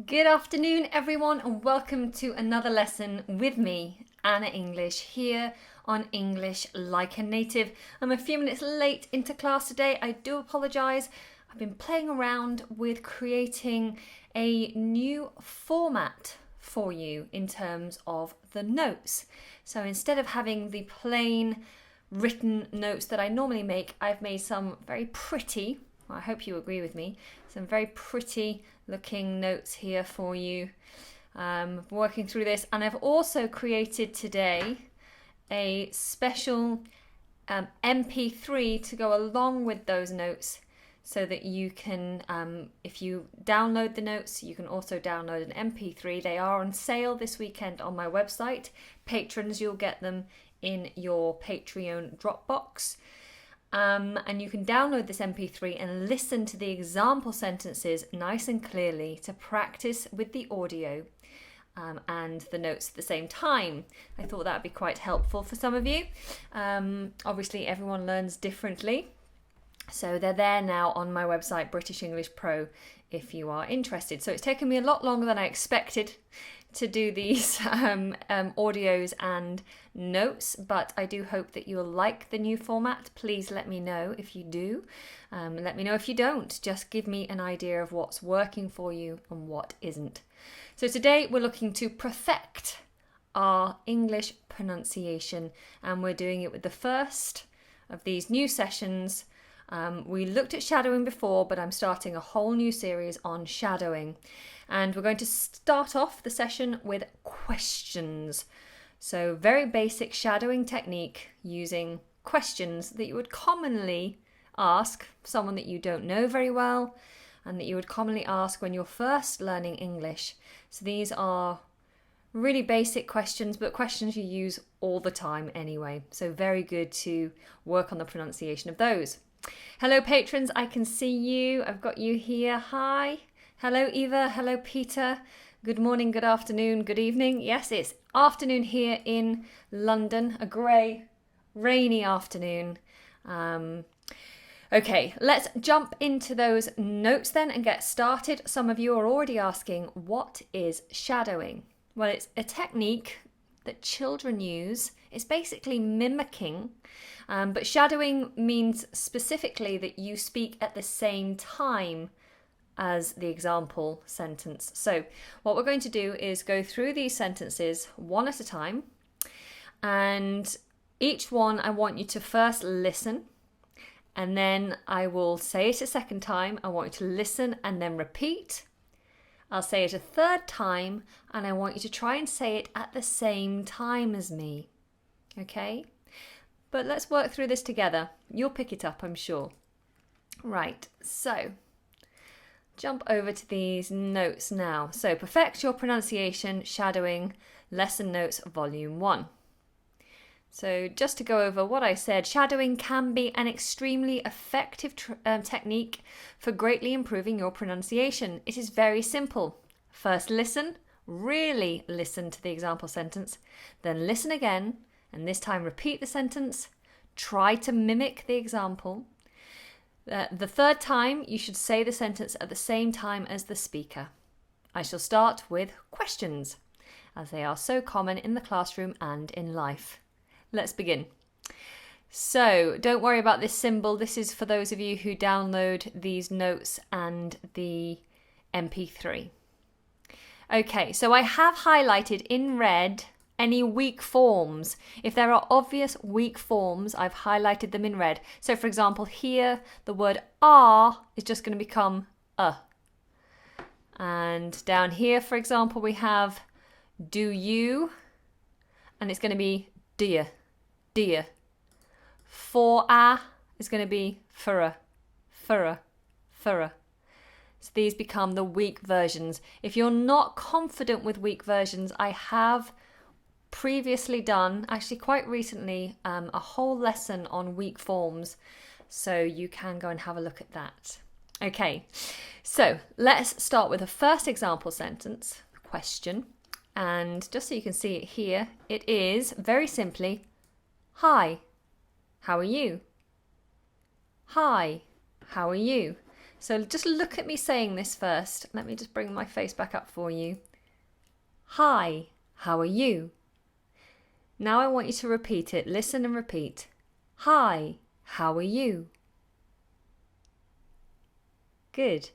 Good afternoon, everyone, and welcome to another lesson with me, Anna English, here on English Like a Native. I'm a few minutes late into class today. I do apologise. I've been playing around with creating a new format for you in terms of the notes. So instead of having the plain written notes that I normally make, I've made some very pretty, I hope you agree with me, some very pretty looking notes here for you. Working through this, and I've also created today a special MP3 to go along with those notes so that you can, if you download the notes, you can also download an MP3. They are on sale this weekend on my website. Patrons, you'll get them in your Patreon Dropbox. And you can download this MP3 and listen to the example sentences nice and clearly to practice with the audio and the notes at the same time. I thought that would be quite helpful for some of you. Obviously, everyone learns differently. So they're there now on my website, British English Pro, if you are interested. So it's taken me a lot longer than I expected to do these audios and notes, but I do hope that you'll like the new format. Please let me know if you do. Let me know if you don't. Just give me an idea of what's working for you and what isn't. So today we're looking to perfect our English pronunciation, and we're doing it with the first of these new sessions. We looked at shadowing before, but I'm starting a whole new series on shadowing. And we're going to start off the session with questions. So very basic shadowing technique using questions that you would commonly ask someone that you don't know very well and that you would commonly ask when you're first learning English. So these are really basic questions, but questions you use all the time anyway. So very good to work on the pronunciation of those. Hello patrons, I can see you. I've got you here. Hi. Hello Eva. Hello Peter. Good morning, good afternoon, good evening. Yes, it's afternoon here in London. A grey, rainy afternoon. Okay, let's jump into those notes then and get started. Some of you are already asking, what is shadowing? Well, it's a technique that children use. It's basically mimicking, but shadowing means specifically that you speak at the same time as the example sentence. So what we're going to do is go through these sentences one at a time, and each one I want you to first listen, and then I will say it a second time. I want you to listen and then repeat. I'll say it a third time, and I want you to try and say it at the same time as me. Okay? But let's work through this together. You'll pick it up, I'm sure. Right, so jump over to these notes now. So perfect your pronunciation, shadowing, lesson notes, volume 1. So just to go over what I said, shadowing can be an extremely effective technique for greatly improving your pronunciation. It is very simple. First listen, really listen to the example sentence, then listen again, and this time repeat the sentence, try to mimic the example. The third time, you should say the sentence at the same time as the speaker. I shall start with questions, as they are so common in the classroom and in life. Let's begin. So, don't worry about this symbol. This is for those of you who download these notes and the MP3. Okay, so I have highlighted in red any weak forms. If there are obvious weak forms, I've highlighted them in red. So for example, here the word are is just going to become a. And down here, for example, we have do you, and it's going to be dear, dear. For a is going to be furra, furra, furra. So these become the weak versions. If you're not confident with weak versions, I have previously done, actually quite recently, a whole lesson on weak forms, so you can go and have a look at that. Okay, so let's start with the first example sentence, question, and just so you can see it here, it is very simply, hi, how are you? Hi, how are you? So just look at me saying this first. Let me just bring my face back up for you. Hi, how are you? Now I want you to repeat it. Listen and repeat. Hi, how are you? Good.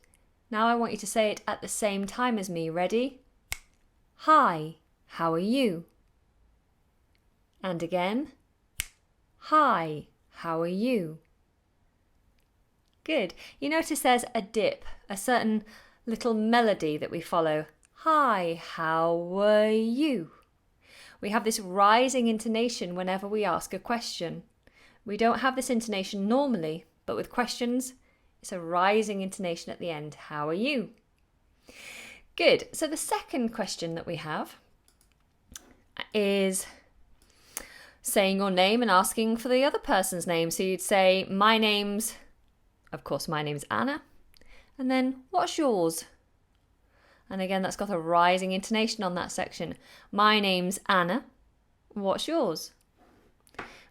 Now I want you to say it at the same time as me. Ready? Hi, how are you? And again. Hi, how are you? Good. You notice there's a dip, a certain little melody that we follow. Hi, how are you? We have this rising intonation whenever we ask a question. We don't have this intonation normally, but with questions, it's a rising intonation at the end. How are you? Good. So the second question that we have is saying your name and asking for the other person's name. So you'd say, my name's Anna. And then, what's yours? And again, that's got a rising intonation on that section. My name's Anna. What's yours?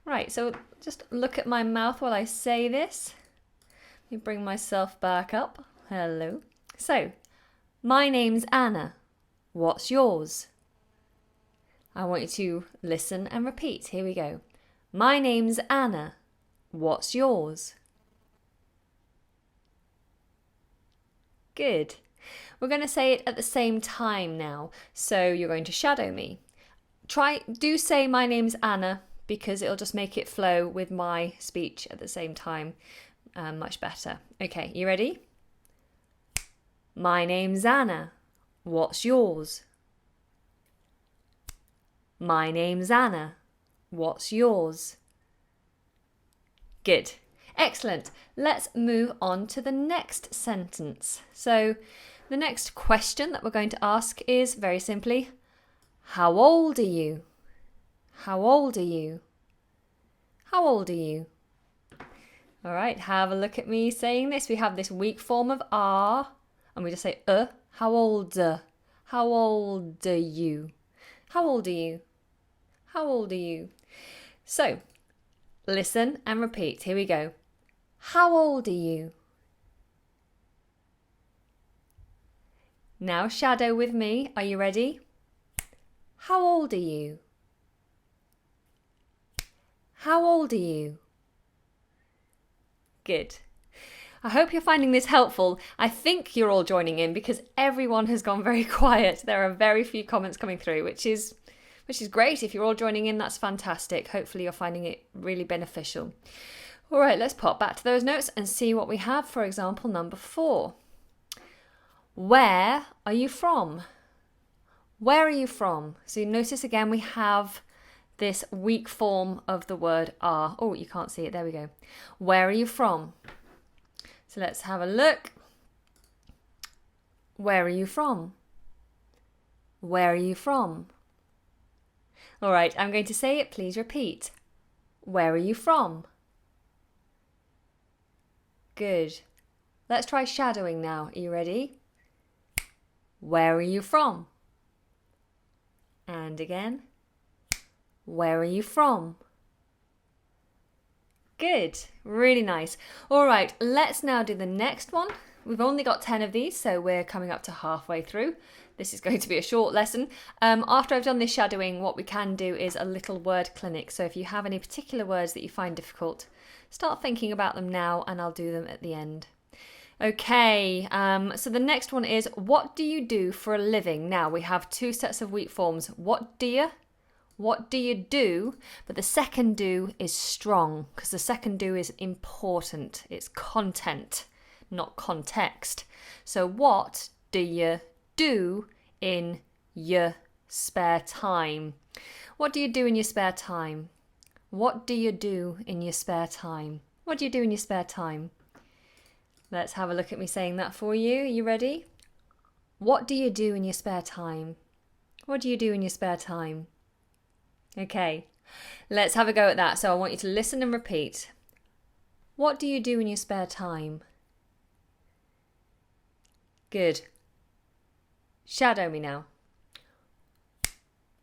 Right, so just look at my mouth while I say this. Let me bring myself back up. Hello. So, my name's Anna. What's yours? I want you to listen and repeat. Here we go. My name's Anna. What's yours? Good. We're going to say it at the same time now. So you're going to shadow me. Do say my name's Anna because it'll just make it flow with my speech at the same time. Much better. Okay, you ready? My name's Anna. What's yours? My name's Anna. What's yours? Good. Excellent. Let's move on to the next sentence. So the next question that we're going to ask is very simply, how old are you? How old are you? How old are you? All right, have a look at me saying this. We have this weak form of are, and we just say How old? How old are you? How old are you? How old are you? So, listen and repeat. Here we go. How old are you? Now shadow with me. Are you ready? How old are you? How old are you? Good. I hope you're finding this helpful. I think you're all joining in because everyone has gone very quiet. There are very few comments coming through, which is great. If you're all joining in, that's fantastic. Hopefully you're finding it really beneficial. All right, let's pop back to those notes and see what we have. For example, number 4. Where are you from? Where are you from? So you notice again we have this weak form of the word are. Oh, you can't see it. There we go. Where are you from? So let's have a look. Where are you from? Where are you from? All right, I'm going to say it. Please repeat. Where are you from? Good. Let's try shadowing now. Are you ready? Where are you from? And again. Where are you from? Good. Really nice. All right, let's now do the next one. We've only got 10 of these, so we're coming up to halfway through. This is going to be a short lesson. After I've done this shadowing, what we can do is a little word clinic. So if you have any particular words that you find difficult, start thinking about them now and I'll do them at the end. Okay, so the next one is, what do you do for a living? Now we have 2 sets of weak forms. What do you do? But the second do is strong because the second do is important. It's content, not context. So what do you do in your spare time? What do you do in your spare time? What do you do in your spare time? What do you do in your spare time? Let's have a look at me saying that for you. Are you ready? What do you do in your spare time? What do you do in your spare time? Okay, let's have a go at that. So I want you to listen and repeat. What do you do in your spare time? Good. Shadow me now.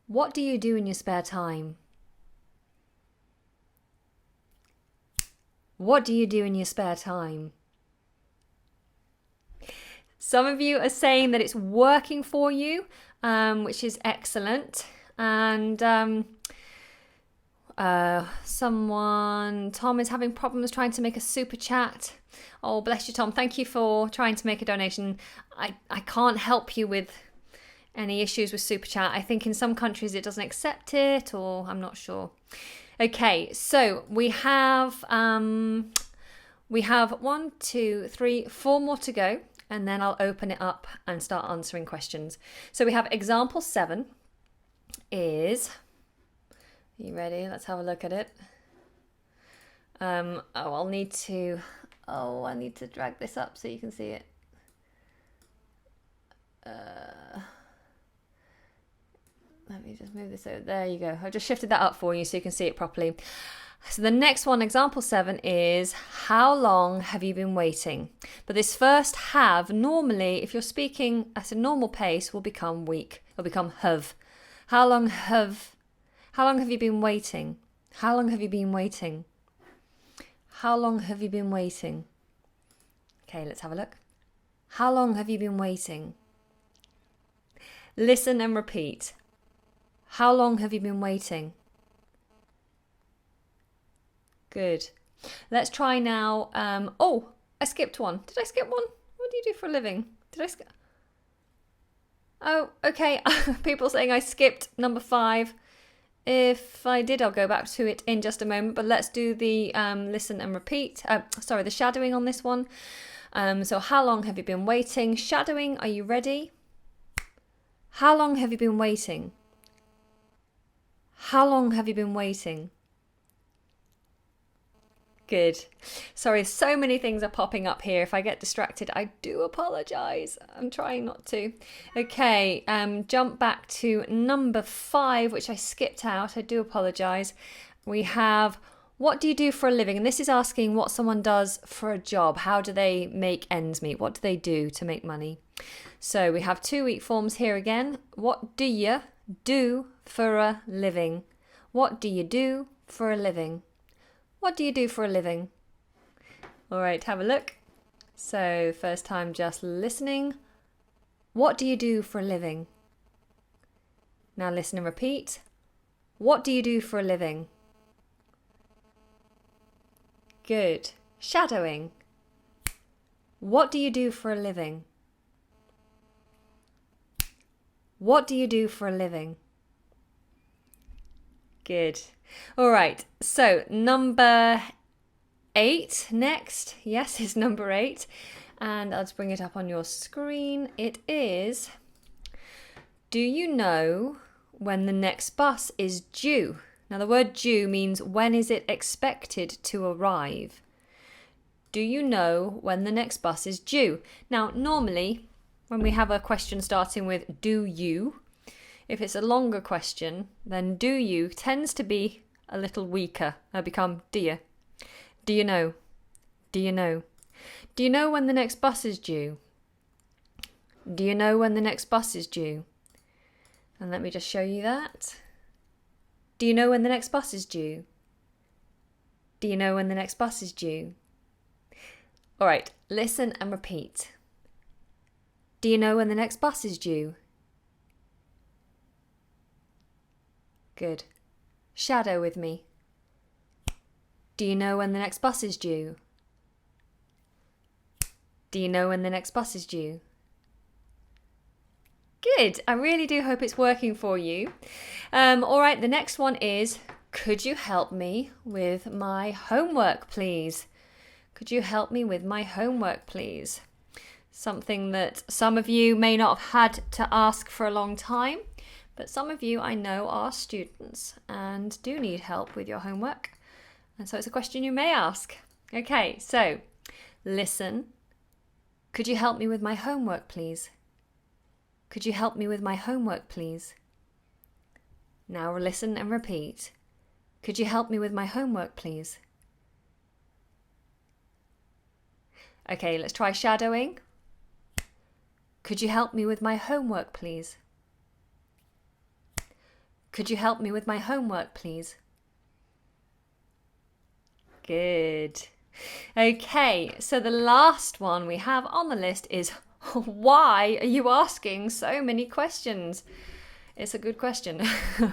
What do you do in your spare time? What do you do in your spare time? Some of you are saying that it's working for you, which is excellent. And Tom is having problems trying to make a super chat. Oh, bless you, Tom. Thank you for trying to make a donation. I can't help you with any issues with super chat. I think in some countries it doesn't accept it, or I'm not sure. Okay, so we have 1, 2, 3, 4 more to go, and then I'll open it up and start answering questions. So we have example 7 is, are you ready? Let's have a look at it. I need to drag this up so you can see it. Let me just move this over. There you go. I've just shifted that up for you so you can see it properly. So the next one, example 7, is how long have you been waiting? But this first have, normally, if you're speaking at a normal pace, will become weak. It'll become have. How long have you been waiting? How long have you been waiting? How long have you been waiting? Okay, let's have a look. How long have you been waiting? Listen and repeat. How long have you been waiting? Good. Let's try now. I skipped one. Did I skip one? What do you do for a living? Did I skip? Oh, okay. People saying I skipped number 5. If I did, I'll go back to it in just a moment. But let's do the listen and repeat. The shadowing on this one. So how long have you been waiting? Shadowing, are you ready? How long have you been waiting? How long have you been waiting? Good. Sorry, so many things are popping up here. If I get distracted, I do apologise. I'm trying not to. Okay, jump back to number 5, which I skipped out. I do apologise. We have, what do you do for a living? And this is asking what someone does for a job. How do they make ends meet? What do they do to make money? So we have 2 weak forms here again. What do you do for a living? What do you do for a living? What do you do for a living? All right, have a look. So first time just listening. What do you do for a living? Now listen and repeat. What do you do for a living? Good. Shadowing. What do you do for a living? What do you do for a living? Good. All right, so number 8 next. Yes, it's number 8. And I'll just bring it up on your screen. It is, do you know when the next bus is due? Now the word due means when is it expected to arrive? Do you know when the next bus is due? Now normally when we have a question starting with do you, if it's a longer question, then do you tends to be a little weaker. It'll become do you. Do you know? Do you know? Do you know when the next bus is due? Do you know when the next bus is due? And let me just show you that. Do you know when the next bus is due? Do you know when the next bus is due? All right, listen and repeat. Do you know when the next bus is due? Good. Shadow with me. Do you know when the next bus is due? Do you know when the next bus is due? Good. I really do hope it's working for you. All right, the next one is, could you help me with my homework, please? Could you help me with my homework, please? Something that some of you may not have had to ask for a long time, but some of you I know are students and do need help with your homework. And so it's a question you may ask. Okay, so listen. Could you help me with my homework, please? Could you help me with my homework, please? Now listen and repeat. Could you help me with my homework, please? Okay, let's try shadowing. Could you help me with my homework, please? Could you help me with my homework, please? Good. Okay, so the last one we have on the list is Why are you asking so many questions? It's a good question.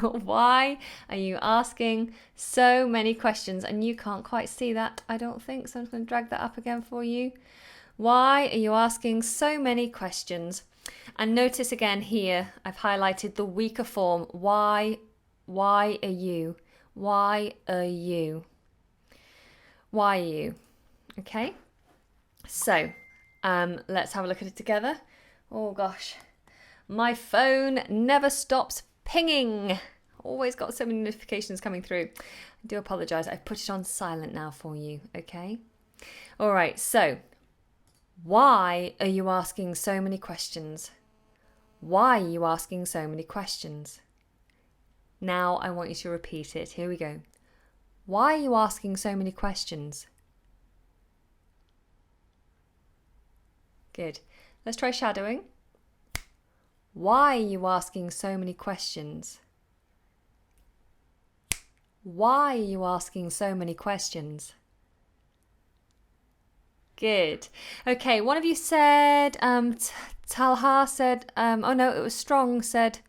Why are you asking so many questions? And you can't quite see that, I don't think, so I'm just going to drag that up again for you. Why are you asking so many questions? And notice again here, I've highlighted the weaker form. Why are you? Why are you? Why are you? Okay, so let's have a look at it together. Oh gosh, my phone never stops pinging. Always got so many notifications coming through. I do apologise. I've put it on silent now for you, okay? All right, so why are you asking so many questions? Why are you asking so many questions? Now I want you to repeat it. Here we go. Why are you asking so many questions? Good. Let's try shadowing. Why are you asking so many questions? Why are you asking so many questions? Good. Okay, one of you said, Talha said, oh no, it was Strong said,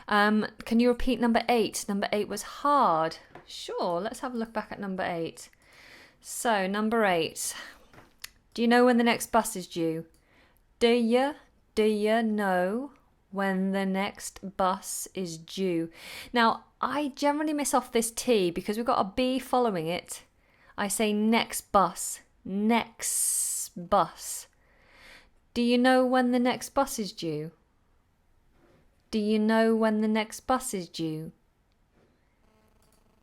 can you repeat number 8? Number 8 was hard. Sure, let's have a look back at number 8. So, number 8. Do you know when the next bus is due? Do you know when the next bus is due? Now, I generally miss off this T because we've got a B following it. I say next bus. Next bus. Do you know when the next bus is due? Do you know when the next bus is due?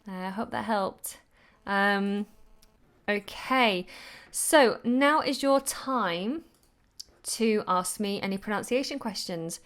I hope that helped. Okay, so now is your time to ask me any pronunciation questions.